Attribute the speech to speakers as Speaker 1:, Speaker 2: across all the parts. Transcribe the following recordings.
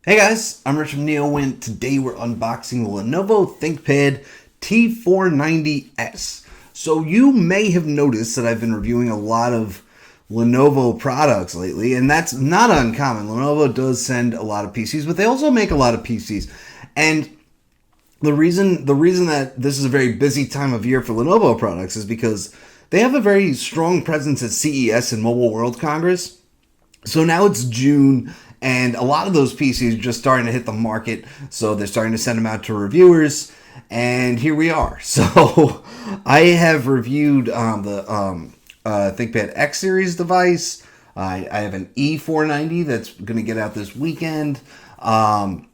Speaker 1: Hey guys, I'm Rich from NeoWin. Today we're unboxing the Lenovo ThinkPad T490s. So you may have noticed that I've been reviewing a lot of Lenovo products lately, and that's not uncommon. Lenovo does send a lot of PCs, but they also make a lot of PCs. And the reason that this is a very busy time of year for Lenovo products is because they have a very strong presence at CES and Mobile World Congress. So now it's June, and a lot of those PCs are just starting to hit the market, so they're starting to send them out to reviewers, and here we are. So I have reviewed the ThinkPad X series device. I have an E490 that's going to get out this weekend, an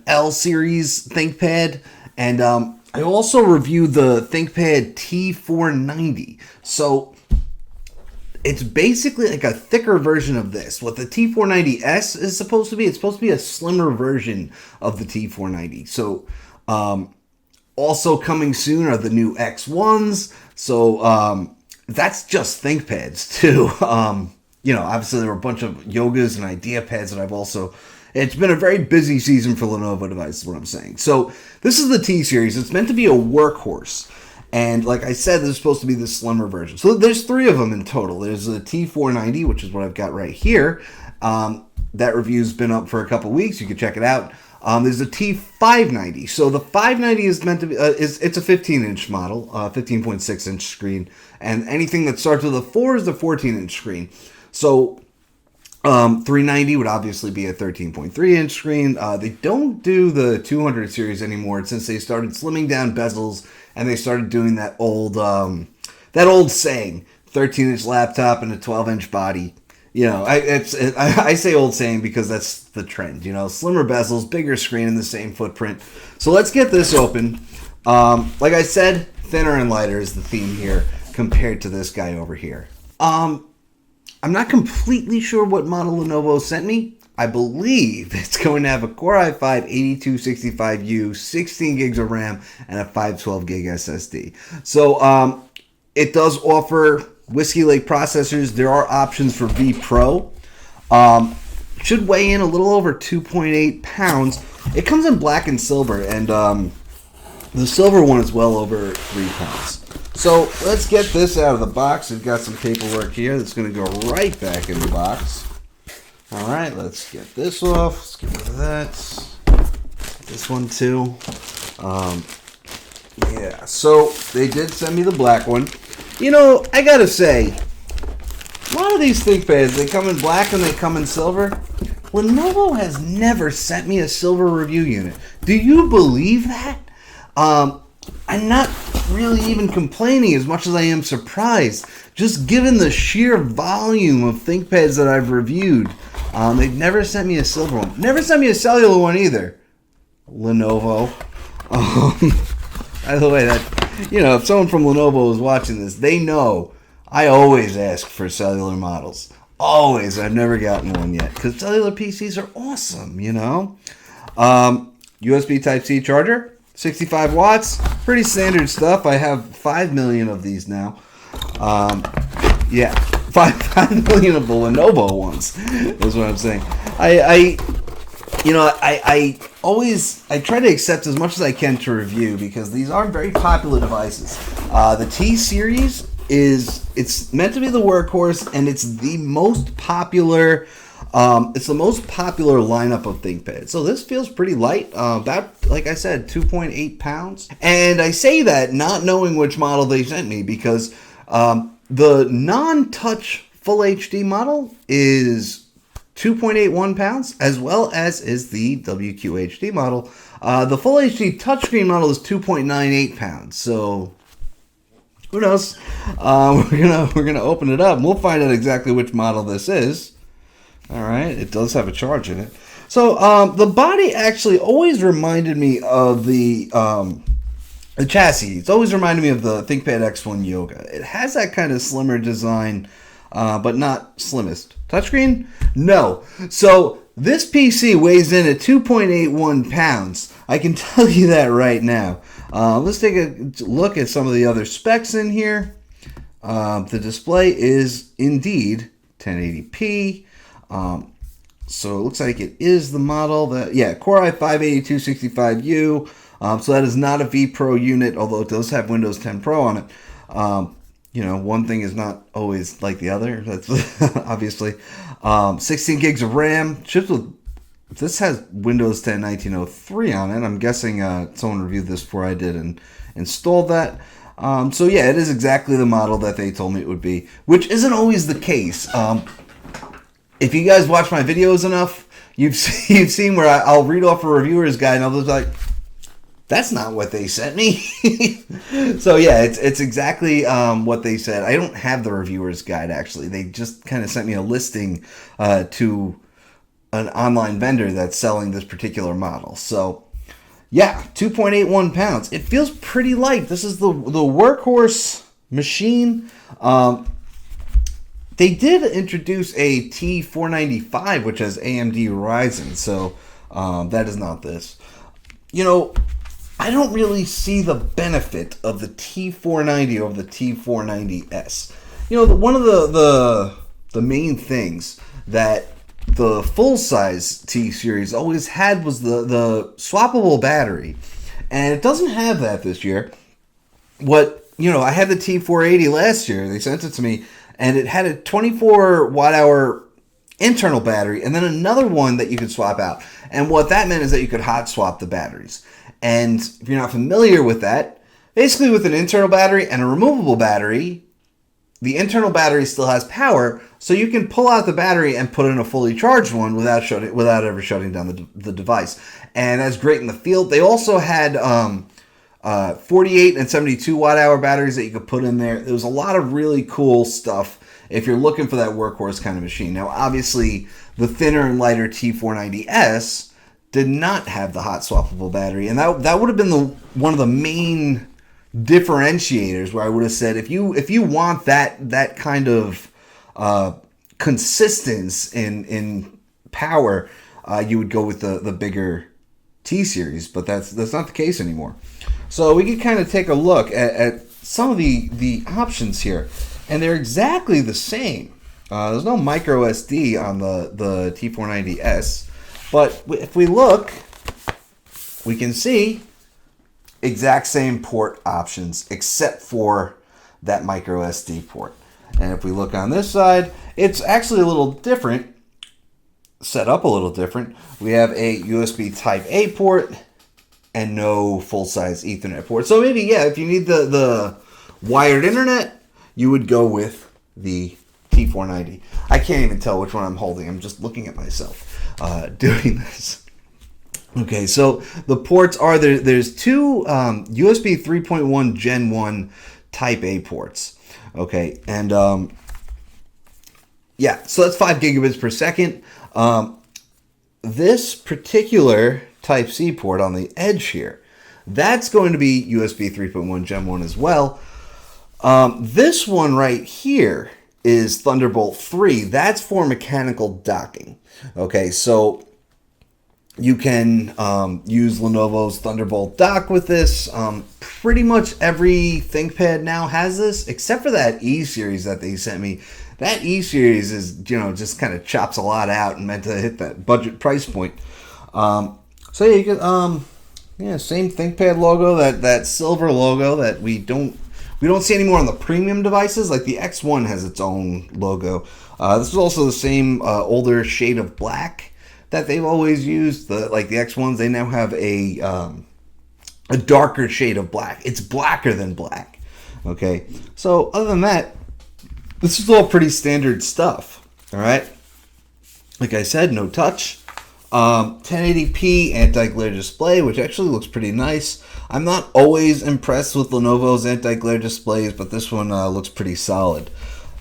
Speaker 1: L series ThinkPad, and I also reviewed the ThinkPad T490. So it's basically like a thicker version of this. What the T490S is supposed to be, it's supposed to be a slimmer version of the T490. So also coming soon are the new X1s. So that's just ThinkPads too. Obviously there were a bunch of Yogas and IdeaPads that I've also... It's been a very busy season for Lenovo devices, is what I'm saying. So this is the T series. It's meant to be a workhorse. And like I said, this is supposed to be the slimmer version. So there's three of them in total. There's the T490, which is what I've got right here. That review's been up for a couple weeks. You can check it out. There's the T590. So the 590 is meant to be, it's a 15-inch model, 15.6-inch screen. And anything that starts with a 4 is the 14-inch screen. So 390 would obviously be a 13.3-inch screen. They don't do the 200 series anymore since they started slimming down bezels and they started doing that old saying, 13-inch laptop and a 12-inch body. You know, I say old saying because that's the trend. You know, slimmer bezels, bigger screen, and the same footprint. So let's get this open. Like I said, thinner and lighter is the theme here compared to this guy over here. I'm not completely sure what model Lenovo sent me. I believe it's going to have a Core i5-8265U, 16 gigs of RAM, and a 512 gig SSD. So it does offer Whiskey Lake processors. There are options for V Pro. Should weigh in a little over 2.8 pounds. It comes in black and silver, and the silver one is well over 3 pounds. So let's get this out of the box. We've got some paperwork here that's going to go right back in the box. All right, let's get this off. Let's get rid of that. This one too. Yeah, so they did send me the black one. You know, I gotta say, a lot of these ThinkPads, they come in black and they come in silver. Lenovo has never sent me a silver review unit. Do you believe that? I'm not really even complaining as much as I am surprised. Just given the sheer volume of ThinkPads that I've reviewed, they've never sent me a silver one. Never sent me a cellular one either. Lenovo. By the way, if someone from Lenovo is watching this, they know I always ask for cellular models. Always. I've never gotten one yet because cellular PCs are awesome, you know. USB Type-C charger. 65 watts, pretty standard stuff. I have 5 million of these now. 5 million of the Lenovo ones is what I'm saying. I try to accept as much as I can to review because these are very popular devices. The T series it's meant to be the workhorse, and it's the most popular. It's the most popular lineup of ThinkPads. So this feels pretty light, about, like I said, 2.8 pounds. And I say that not knowing which model they sent me because the non-touch Full HD model is 2.81 pounds, as well as is the WQHD model. The Full HD touchscreen model is 2.98 pounds. So who knows? We're gonna open it up and we'll find out exactly which model this is. All right, it does have a charge in it. So the body actually always reminded me of the chassis. It's always reminded me of the ThinkPad X1 Yoga. It has that kind of slimmer design, but not slimmest. Touchscreen? No. So this PC weighs in at 2.81 pounds. I can tell you that right now. Let's take a look at some of the other specs in here. The display is indeed 1080p. So it looks like it is the model that, yeah, Core i5-8265U. So that is not a V Pro unit, although it does have Windows 10 Pro on it. You know, one thing is not always like the other. That's obviously 16 gigs of RAM. Ships with, this has Windows 10 1903 on it. I'm guessing someone reviewed this before I did and installed that. So yeah, it is exactly the model that they told me it would be, which isn't always the case. If you guys watch my videos enough, you've seen where I'll read off a reviewer's guide and I'll just like, that's not what they sent me. So yeah, it's exactly what they said. I don't have the reviewer's guide actually. They just kind of sent me a listing to an online vendor that's selling this particular model. So yeah, 2.81 pounds. It feels pretty light. This is the workhorse machine. They did introduce a T495, which has AMD Ryzen, so that is not this. You know, I don't really see the benefit of the T490 over the T490S. You know, one of the main things that the full-size T-Series always had was the swappable battery, and it doesn't have that this year. You know, I had the T480 last year. They sent it to me, and it had a 24 watt-hour internal battery and then another one that you could swap out. And what that meant is that you could hot swap the batteries. And if you're not familiar with that, basically with an internal battery and a removable battery, the internal battery still has power, so you can pull out the battery and put in a fully charged one without ever shutting down the device. And that's great in the field. They also had 48 and 72 watt-hour batteries that you could put in there. There was a lot of really cool stuff if you're looking for that workhorse kind of machine. Now, obviously, the thinner and lighter T490S did not have the hot swappable battery, and that would have been one of the main differentiators where I would have said if you want that kind of consistency in power, you would go with the bigger T-Series, but that's not the case anymore. So we can kind of take a look at some of the options here, and they're exactly the same. There's no micro SD on the T490S, but if we look, we can see exact same port options except for that micro SD port. And if we look on this side, it's actually a little different, set up a little different. We have a USB Type A port and no full-size Ethernet port. So maybe, yeah, if you need the wired internet, you would go with the T490. I can't even tell which one I'm holding. I'm just looking at myself doing this. Okay, so the ports are there's two USB 3.1 Gen 1 Type A ports. Okay, and yeah, so that's 5 gigabits per second. This particular Type C port on the edge here, that's going to be USB 3.1 Gen 1 as well. This one right here is Thunderbolt 3. That's for mechanical docking. Okay, so you can use Lenovo's Thunderbolt dock with this. Pretty much every ThinkPad now has this, except for that E-Series that they sent me. That E-Series is, you know, just kind of chops a lot out and meant to hit that budget price point. So yeah, you can, yeah, same ThinkPad logo, that silver logo that we don't see anymore on the premium devices. Like the X1 has its own logo. This is also the same older shade of black that they've always used. Like the X1s, they now have a darker shade of black. It's blacker than black. Okay, so other than that, this is all pretty standard stuff. All right, like I said, no touch. 1080p anti-glare display, which actually looks pretty nice. I'm not always impressed with Lenovo's anti-glare displays, but this one looks pretty solid.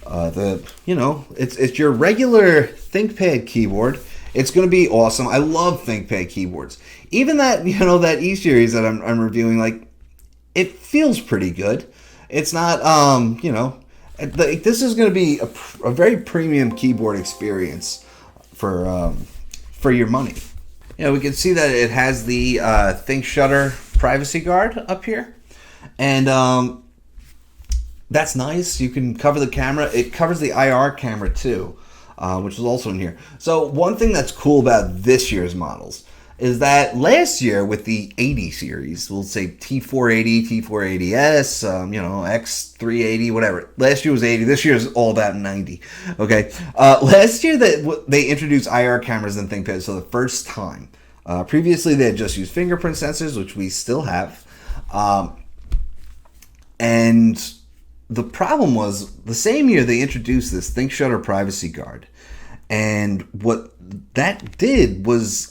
Speaker 1: It's your regular ThinkPad keyboard. It's going to be awesome. I love ThinkPad keyboards. Even that, that E-Series that I'm reviewing, like, it feels pretty good. It's not, this is going to be a very premium keyboard experience for your money. We can see that it has the ThinkShutter privacy guard up here, and that's nice. You can cover the camera. It covers the IR camera too. which is also in here. So one thing that's cool about this year's models is that last year with the 80 series, we'll say T480, T480S, X380, whatever. Last year was 80. This year is all about 90. Okay. Last year they introduced IR cameras in ThinkPads for the first time. Previously, they had just used fingerprint sensors, which we still have. And the problem was the same year they introduced this ThinkShutter Privacy Guard. And what that did was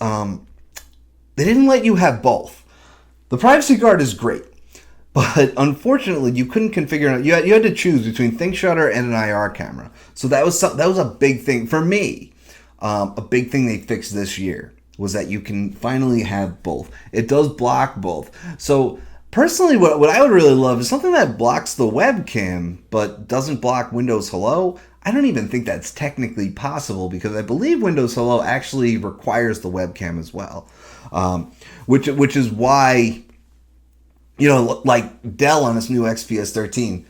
Speaker 1: they didn't let you have both. The Privacy Guard is great, but unfortunately you couldn't configure it. You had to choose between ThinkShutter and an IR camera. So that was a big thing for me. A big thing they fixed this year was that you can finally have both. It does block both. So personally, what I would really love is something that blocks the webcam but doesn't block Windows Hello. I don't even think that's technically possible because I believe Windows Hello actually requires the webcam as well. Which is why, like Dell on its new XPS 13,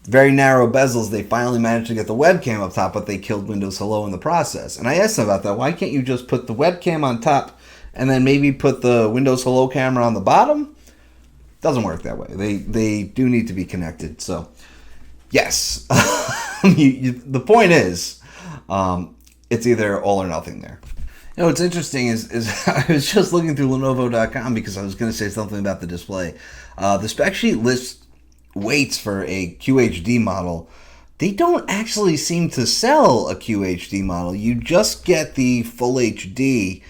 Speaker 1: very narrow bezels, they finally managed to get the webcam up top, but they killed Windows Hello in the process. And I asked them about that. Why can't you just put the webcam on top and then maybe put the Windows Hello camera on the bottom? Doesn't work that way. They do need to be connected. So, yes. The point is, it's either all or nothing there. What's interesting is I was just looking through Lenovo.com because I was going to say something about the display. The spec sheet lists weights for a QHD model. They don't actually seem to sell a QHD model. You just get the full HD.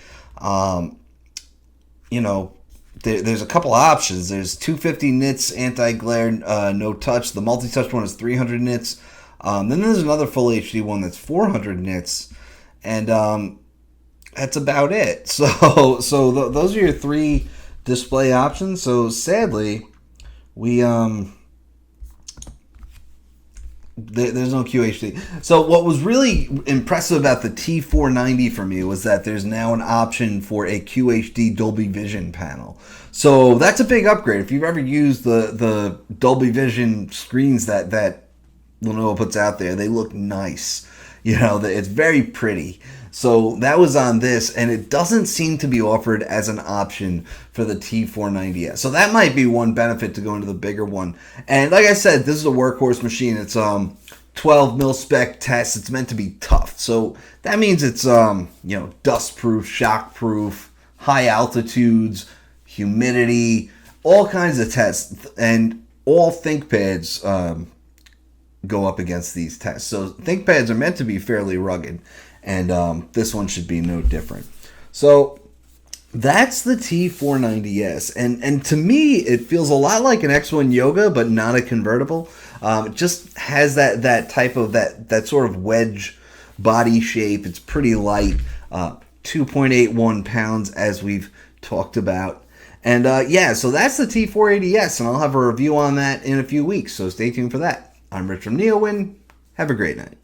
Speaker 1: There's a couple options. There's 250 nits anti-glare, no touch. The multi-touch one is 300 nits. Then there's another full HD one that's 400 nits. And that's about it. So those are your three display options. So sadly, we there's no QHD. So what was really impressive about the T490 for me was that there's now an option for a QHD Dolby Vision panel. So that's a big upgrade. If you've ever used the Dolby Vision screens that Lenovo puts out there, they look nice. It's very pretty. So that was on this, and it doesn't seem to be offered as an option for the T490S. So that might be one benefit to go into the bigger one. And like I said, this is a workhorse machine. It's 12 mil spec test. It's meant to be tough. So that means it's dust proof, shock proof, high altitudes, humidity, all kinds of tests, and all ThinkPads go up against these tests. So ThinkPads are meant to be fairly rugged. And this one should be no different. So that's the T490S. And to me, it feels a lot like an X1 Yoga, but not a convertible. It just has that type of, that sort of wedge body shape. It's pretty light, 2.81 pounds, as we've talked about. And so that's the T480S, and I'll have a review on that in a few weeks. So stay tuned for that. I'm Rich from NeoWin. Have a great night.